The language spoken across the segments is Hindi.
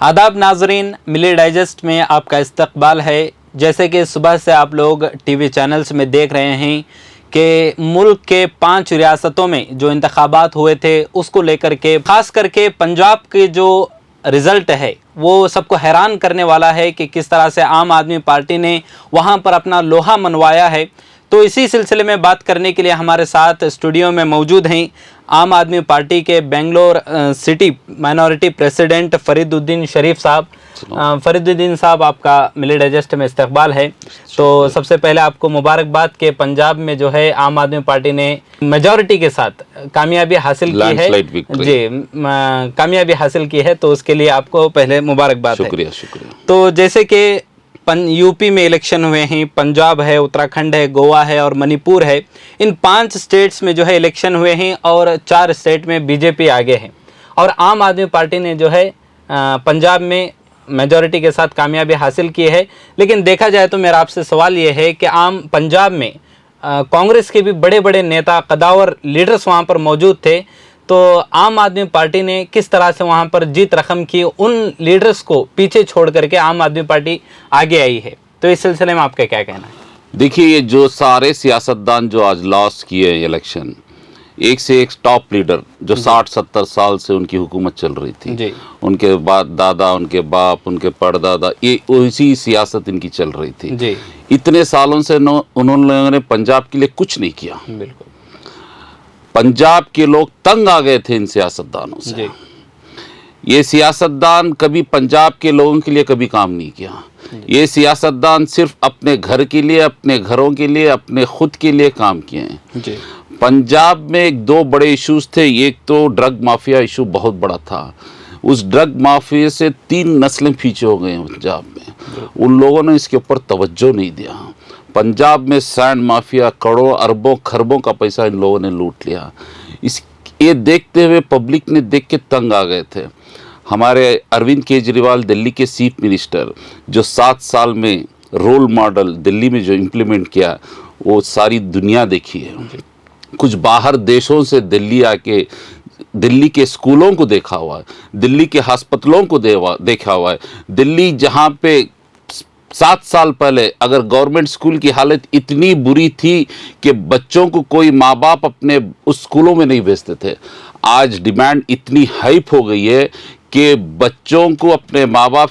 आदाब नाजरीन, मिली डाइजेस्ट में आपका इस्तकबाल है। जैसे कि सुबह से आप लोग टीवी चैनल्स में देख रहे हैं कि मुल्क के 5 रियासतों में जो इंतखाबात हुए थे उसको लेकर के, ख़ास करके पंजाब के जो रिज़ल्ट है वो सबको हैरान करने वाला है कि किस तरह से आम आदमी पार्टी ने वहाँ पर अपना लोहा मनवाया है। तो इसी सिलसिले में बात करने के लिए हमारे साथ स्टूडियो में मौजूद हैं आम आदमी पार्टी के Bangalore city minority president Fariduddin Sharif साहब। फरीदुद्दीन साहब, आपका मिली डाइजेस्ट में इस्तकबाल है। तो सबसे पहले आपको मुबारकबाद के पंजाब में जो है आम आदमी पार्टी ने मेजॉरिटी के साथ कामयाबी हासिल की है जी, कामयाबी हासिल की है, तो उसके लिए आपको पहले मुबारकबाद है। शुक्रिया। तो जैसे कि यूपी में इलेक्शन हुए हैं, पंजाब है, उत्तराखंड है, गोवा है और मणिपुर है, इन 5 स्टेट्स में जो है इलेक्शन हुए हैं और 4 स्टेट में बीजेपी आगे है और आम आदमी पार्टी ने जो है पंजाब में मेजॉरिटी के साथ कामयाबी हासिल की है। लेकिन देखा जाए तो मेरा आपसे सवाल ये है कि पंजाब में कांग्रेस के भी बड़े बड़े नेता, कदावर लीडर्स वहाँ पर मौजूद थे, तो आम आदमी पार्टी ने किस तरह से वहाँ पर जीत रकम की, उन लीडर्स को पीछे छोड़ करके आम आदमी पार्टी आगे आई है। तो इस सिलसिले में आपका क्या कहना है? देखिए, ये जो सारे सियासतदान जो आज लॉस किए इलेक्शन, एक से एक टॉप लीडर जो 60-70 साल से उनकी हुकूमत चल रही थी जी। उनके बाद दादा, उनके बाप, उनके परदादा, ये उसी सियासत इनकी चल रही थी जी। इतने सालों से उन्होंने पंजाब के लिए कुछ नहीं किया। बिल्कुल। पंजाब के लोग तंग आ गए थे इन सियासतदानों से। जी। ये सियासतदान कभी पंजाब के लोगों के लिए कभी काम नहीं किया। ये सियासतदान सिर्फ अपने घर के लिए, अपने घरों के लिए, अपने खुद के लिए काम किए हैं। जी। पंजाब में 2 बड़े इश्यूज थे। एक तो ड्रग माफिया इशू बहुत बड़ा था। उस ड्रग माफिया से 3 नस्लें पीछे हो गए हैं पंजाब में। उन लोगों ने इसके ऊपर तवज्जो नहीं दिया। पंजाब में सैंड माफिया, करोड़ों अरबों खरबों का पैसा इन लोगों ने लूट लिया। ये देखते हुए पब्लिक ने देख के तंग आ गए थे। हमारे अरविंद केजरीवाल दिल्ली के चीफ मिनिस्टर, जो 7 साल में रोल मॉडल दिल्ली में जो इम्प्लीमेंट किया, वो सारी दुनिया देखी है। कुछ बाहर देशों से दिल्ली आके दिल्ली के स्कूलों को देखा हुआ है, दिल्ली के अस्पतालों को देखा हुआ है। दिल्ली जहाँ पे 7 साल पहले अगर गवर्नमेंट स्कूल की हालत इतनी बुरी थी कि बच्चों को कोई माँ बाप अपने उस स्कूलों में नहीं भेजते थे, आज डिमांड इतनी हाइप हो गई है कि बच्चों को अपने माँ बाप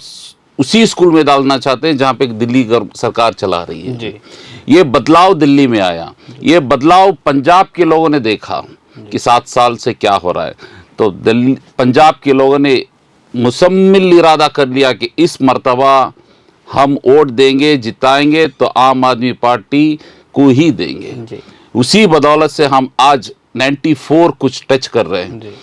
उसी स्कूल में डालना चाहते हैं जहाँ पे दिल्ली सरकार चला रही है जी। ये बदलाव दिल्ली में आया। ये बदलाव पंजाब के लोगों ने देखा कि 7 साल से क्या हो रहा है। तो पंजाब के लोगों ने मुसम्मिल इरादा कर लिया कि इस मर्तबा हम वोट देंगे, जिताएंगे तो आम आदमी पार्टी को ही देंगे जी। उसी बदौलत से हम आज 94 कुछ टच कर रहे हैं।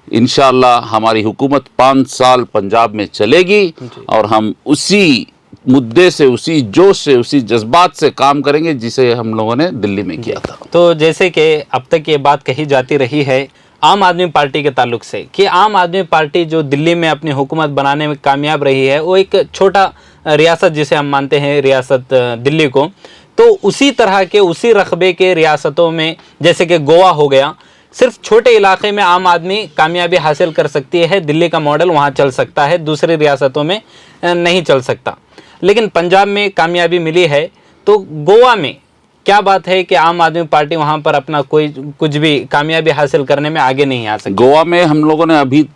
इंशाअल्लाह हमारी हुकूमत 5 साल पंजाब में चलेगी और हम उसी मुद्दे से, उसी जोश से, उसी जज्बात से काम करेंगे जिसे हम लोगों ने दिल्ली में किया था। तो जैसे कि अब तक ये बात कही जाती रही है आम आदमी पार्टी के ताल्लुक से कि आम आदमी पार्टी जो दिल्ली में अपनी हुकूमत बनाने में कामयाब रही है, वो एक छोटा रियासत जिसे हम मानते हैं रियासत दिल्ली को, तो उसी तरह के, उसी रकबे के रियासतों में जैसे कि गोवा हो गया, सिर्फ छोटे इलाके में आम आदमी कामयाबी हासिल कर सकती है। दिल्ली का मॉडल वहाँ चल सकता है, दूसरी रियासतों में नहीं चल सकता। लेकिन पंजाब में कामयाबी मिली है, तो गोवा में क्या बात है कि आम आदमी पार्टी वहाँ पर अपना कुछ भी कामयाबी हासिल करने में आगे नहीं आ सकती? गोवा में हम लोगों ने अभी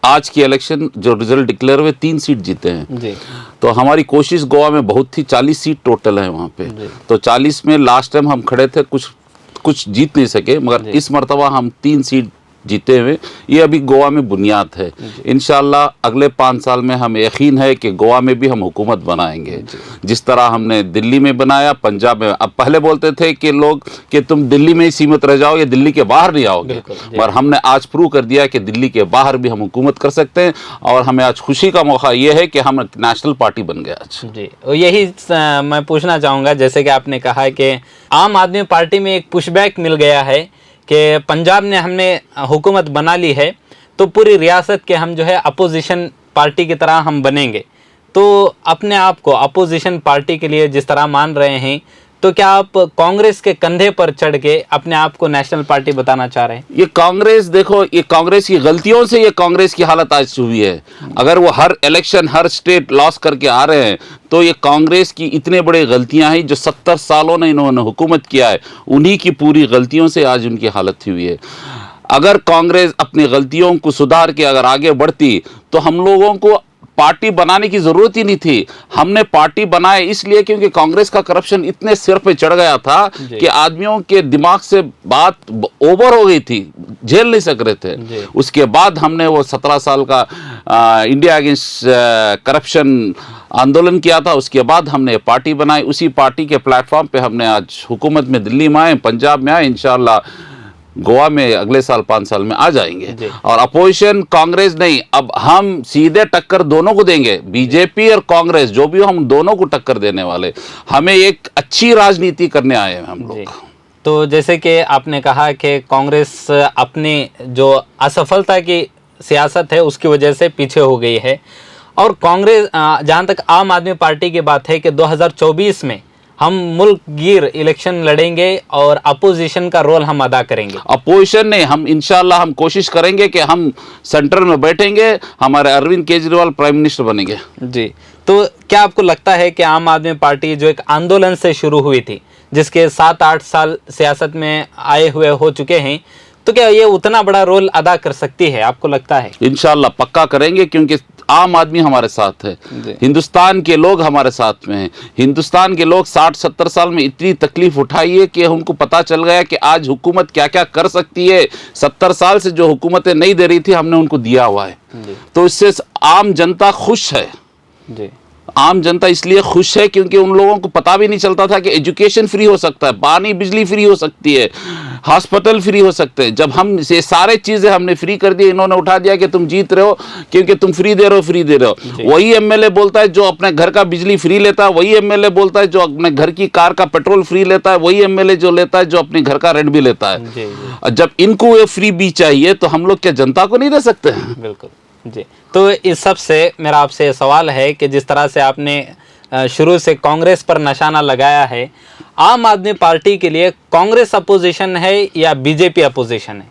आज की इलेक्शन जो रिजल्ट डिक्लेयर हुए 3 सीट जीते हैं जी। तो हमारी कोशिश गोवा में बहुत थी। 40 सीट टोटल है वहाँ पे। तो 40 में लास्ट टाइम हम खड़े थे, कुछ जीत नहीं सके, मगर इस मर्तबा हम 3 सीट जीते हुए, ये अभी गोवा में बुनियाद है। इंशाअल्लाह अगले 5 साल में हमें यकीन है कि गोवा में भी हम हुकूमत बनाएंगे, जिस तरह हमने दिल्ली में बनाया, पंजाब में। अब पहले बोलते थे कि लोग कि तुम दिल्ली में ही सीमित रह जाओगे, दिल्ली के बाहर नहीं आओगे, पर हमने आज प्रूव कर दिया कि दिल्ली के बाहर भी हम हुकूमत कर सकते हैं। और हमें आज खुशी का मौका ये है कि हम नेशनल पार्टी बन गए आज जी। यही मैं पूछना चाहूँगा, जैसे कि आपने कहा कि आम आदमी पार्टी में एक पुशबैक मिल गया है कि पंजाब ने हमने हुकूमत बना ली है तो पूरी रियासत के हम जो है अपोजिशन पार्टी की तरह हम बनेंगे। तो अपने आप को अपोजिशन पार्टी के लिए जिस तरह मान रहे हैं, तो क्या आप कांग्रेस के कंधे पर चढ़ के अपने आप को नेशनल पार्टी बताना चाह रहे हैं? ये कांग्रेस, देखो, ये कांग्रेस की गलतियों से ये कांग्रेस की हालत आज हुई है। अगर वो हर इलेक्शन हर स्टेट लॉस करके आ रहे हैं तो ये कांग्रेस की इतने बड़े गलतियां हैं जो 70 सालों ने इन्होंने हुकूमत किया है, उन्हीं की पूरी गलतियों से आज उनकी हालत हुई है। अगर कांग्रेस अपनी गलतियों को सुधार के अगर आगे बढ़ती तो हम लोगों को पार्टी बनाने की जरूरत ही नहीं थी। हमने पार्टी बनाए इसलिए क्योंकि कांग्रेस का करप्शन इतने सिर पे चढ़ गया था कि आदमियों के दिमाग से बात ओवर हो गई थी, झेल नहीं सक रहे थे। उसके बाद हमने वो 17 साल का इंडिया अगेंस्ट करप्शन आंदोलन किया था। उसके बाद हमने पार्टी बनाई, उसी पार्टी के प्लेटफॉर्म पे हमने आज हुकूमत में दिल्ली में आए, पंजाब में आए, इंशाल्लाह गोवा में अगले साल 5 साल में आ जाएंगे। और अपोजिशन कांग्रेस नहीं, अब हम सीधे टक्कर दोनों को देंगे, बीजेपी और कांग्रेस जो भी हो, हम दोनों को टक्कर देने वाले। हमें एक अच्छी राजनीति करने आए हैं हम लोग। तो जैसे कि आपने कहा कि कांग्रेस अपनी जो असफलता की सियासत है उसकी वजह से पीछे हो गई है, और कांग्रेस जहां तक आम आदमी पार्टी की बात है कि 2024 में हम मुल्क गिर इलेक्शन लड़ेंगे और अपोजिशन का रोल हम अदा करेंगे। अपोजिशन नहीं, हम इंशाल्लाह हम कोशिश करेंगे कि हम सेंटर में बैठेंगे, हमारे अरविंद केजरीवाल प्राइम मिनिस्टर बनेंगे। जी, तो क्या आपको लगता है कि आम आदमी पार्टी जो एक आंदोलन से शुरू हुई थी, जिसके 7-8 साल सियासत में आए हुए हो चुके हैं, तो क्या ये उतना बड़ा रोल अदा कर सकती है, आपको लगता है? इंशाल्लाह पक्का करेंगे, क्योंकि आम आदमी हमारे साथ है, हिंदुस्तान के लोग हमारे साथ में हैं। हिंदुस्तान के लोग 60-70 साल में इतनी तकलीफ उठाई है कि उनको पता चल गया कि आज हुकूमत क्या क्या कर सकती है। 70 साल से जो हुकूमतें नहीं दे रही थी, हमने उनको दिया हुआ है। तो इससे आम जनता खुश है। आम जनता इसलिए खुश है क्योंकि उन लोगों को पता भी नहीं चलता था कि एजुकेशन फ्री हो सकता है, पानी बिजली फ्री हो सकती है, हॉस्पिटल फ्री हो सकते हैं। जब हम ये सारे चीजें हमने फ्री कर दी, इन्होंने उठा दिया कि तुम जीत रहे हो क्योंकि तुम फ्री दे रहे हो। वही एमएलए बोलता है जो अपने घर का बिजली फ्री लेता है, वही एमएलए बोलता है जो अपने घर की कार का पेट्रोल फ्री लेता है, वही एमएलए जो लेता है जो अपने घर का रेंट भी लेता है। और जब इनको ये फ्री भी चाहिए तो हम लोग क्या जनता को नहीं दे सकते हैं? बिल्कुल जी। तो इस सब से मेरा आपसे सवाल है कि जिस तरह से आपने शुरू से कांग्रेस पर निशाना लगाया है, आम आदमी पार्टी के लिए कांग्रेस अपोजिशन है या बीजेपी अपोजिशन है?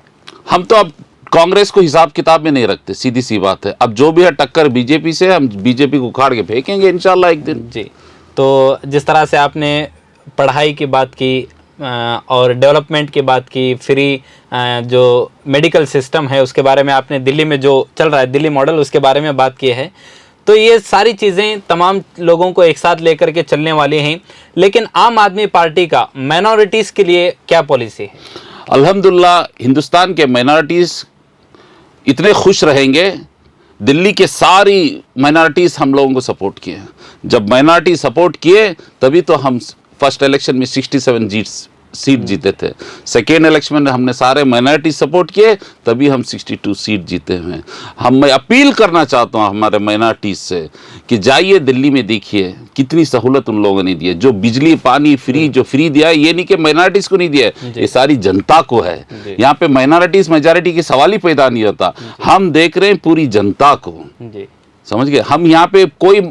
हम तो अब कांग्रेस को हिसाब किताब में नहीं रखते, सीधी सी बात है। अब जो भी है टक्कर बीजेपी से, हम बीजेपी को उखाड़ के फेंकेंगे इंशाल्लाह एक दिन। जी, तो जिस तरह से आपने पढ़ाई की बात की और डेवलपमेंट की बात की, फ्री जो मेडिकल सिस्टम है उसके बारे में आपने, दिल्ली में जो चल रहा है दिल्ली मॉडल, उसके बारे में बात की है, तो ये सारी चीज़ें तमाम लोगों को एक साथ लेकर के चलने वाली हैं। लेकिन आम आदमी पार्टी का माइनॉरिटीज़ के लिए क्या पॉलिसी है? अल्हम्दुलिल्लाह हिंदुस्तान के माइनॉरिटीज़ इतने खुश रहेंगे। दिल्ली के सारी माइनॉरिटीज़ हम लोगों को सपोर्ट किए हैं। जब माइनॉरिटी सपोर्ट किए तभी तो हम फर्स्ट इलेक्शन में 67 सीट जीते थे। सेकेंड इलेक्शन में हमने सारे माइनॉरिटी सपोर्ट किए तभी हम 62 सीट जीते हुए हैं। मैं अपील करना चाहता हूँ हमारे माइनॉरिटीज़ से कि जाइए दिल्ली में देखिए कितनी सहूलत उन लोगों ने दी है। जो बिजली पानी फ्री जो फ्री दिया है, ये नहीं कि माइनॉरिटीज़ को नहीं दिया है, ये सारी जनता को है। यहाँ पे माइनॉरिटीज़ मेजॉरिटी की सवाल ही पैदा नहीं होता। हम देख रहे हैं पूरी जनता को, समझ गए? हम यहाँ पे कोई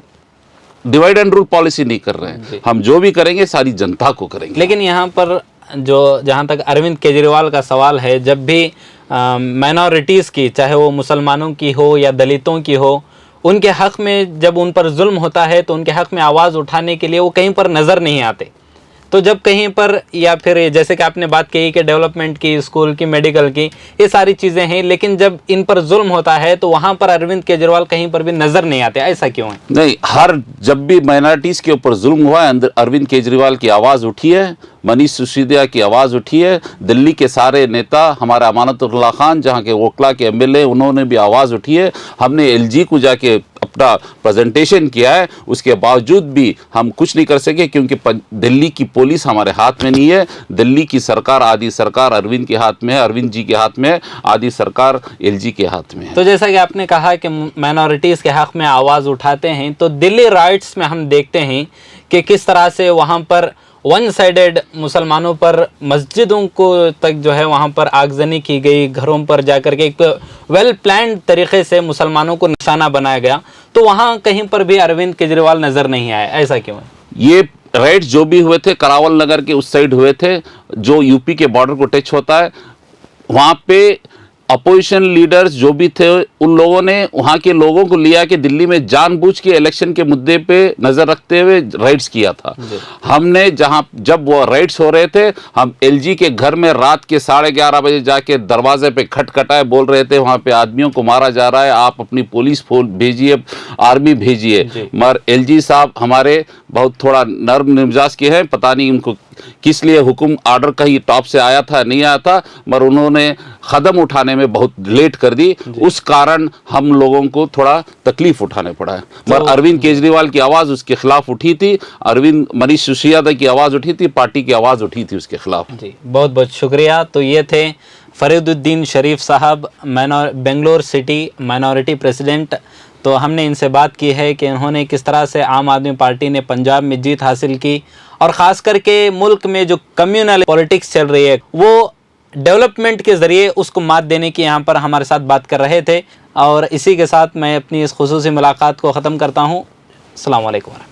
डिवाइड एंड रूल पॉलिसी नहीं कर रहे हैं। हम जो भी करेंगे सारी जनता को करेंगे। लेकिन यहाँ पर जो जहाँ तक अरविंद केजरीवाल का सवाल है, जब भी माइनॉरिटीज़ की, चाहे वो मुसलमानों की हो या दलितों की हो, उनके हक़ में जब उन पर जुल्म होता है तो उनके हक़ में आवाज़ उठाने के लिए वो कहीं पर नज़र नहीं आते। तो जब कहीं पर, या फिर जैसे कि आपने बात कही कि डेवलपमेंट की, स्कूल की, मेडिकल की, ये सारी चीज़ें हैं, लेकिन जब इन पर जुल्म होता है तो वहाँ पर अरविंद केजरीवाल कहीं पर भी नज़र नहीं आते। ऐसा क्यों है? नहीं, जब भी माइनॉरिटीज़ के ऊपर जुल्म हुआ है, अंदर अरविंद केजरीवाल की आवाज़ उठी है, मनीष सिसोदिया की आवाज़ उठी है, दिल्ली के सारे नेता, हमारा अमानतुल्लाह खान जहाँ के ओखला के एमएलए, उन्होंने भी आवाज़ उठी है। हमने एलजी को जाके अपना प्रेजेंटेशन किया है, उसके बावजूद भी हम कुछ नहीं कर सके क्योंकि दिल्ली की पुलिस हमारे हाथ में नहीं है। दिल्ली की सरकार, आदि सरकार अरविंद के हाथ में है, अरविंद जी के हाथ में है, आदि सरकार एलजी के हाथ में है। तो जैसा कि आपने कहा कि माइनॉरिटीज़ के हक़ में आवाज़ उठाते हैं, तो दिल्ली राइट्स में हम देखते हैं कि किस तरह से वहाँ पर वन साइडेड मुसलमानों पर, मस्जिदों को तक जो है वहाँ पर आगजनी की गई, घरों पर जाकर के एक वेल प्लान्ड तरीके से मुसलमानों को निशाना बनाया गया। तो वहाँ कहीं पर भी अरविंद केजरीवाल नज़र नहीं आए, ऐसा क्यों है? ये राइड्स जो भी हुए थे करावल नगर के उस साइड हुए थे, जो यूपी के बॉर्डर को टच होता है, वहाँ पे अपोजिशन लीडर्स जो भी थे उन लोगों ने वहाँ के लोगों को लिया कि दिल्ली में जानबूझ के इलेक्शन के मुद्दे पे नज़र रखते हुए राइड्स किया था। हमने जब वो राइड्स हो रहे थे, हम एलजी के घर में रात के 11:30 बजे जाके दरवाजे पे खटखटाए, बोल रहे थे वहाँ पे आदमियों को मारा जा रहा है, आप अपनी पुलिस भेजिए, आर्मी भेजिए। मगर एलजी साहब हमारे बहुत थोड़ा नर्म मिजाज के हैं, पता नहीं उनको किस लिए हुक्म ऑर्डर कहीं टॉप से आया था नहीं आया था, मगर उन्होंने कदम उठाने में बहुत लेट कर दी, उस कारण हम लोगों को थोड़ा तकलीफ उठाने पड़ा है। मगर अरविंद केजरीवाल की आवाज़ उसके खिलाफ उठी थी, मनीष सिसोदिया की आवाज़ उठी थी, पार्टी की आवाज़ उठी थी उसके खिलाफ। जी बहुत बहुत शुक्रिया। तो ये थे फरीदुद्दीन शरीफ साहब, बेंगलोर सिटी माइनॉरिटी प्रेसिडेंट। तो हमने इनसे बात की है कि उन्होंने किस तरह से आम आदमी पार्टी ने पंजाब में जीत हासिल की, और ख़ास करके मुल्क में जो कम्युनल पॉलिटिक्स चल रही है वो डेवलपमेंट के ज़रिए उसको मात देने की यहाँ पर हमारे साथ बात कर रहे थे। और इसी के साथ मैं अपनी इस खुसूसी मुलाकात को ख़त्म करता हूँ। अस्सलाम वालेकुम।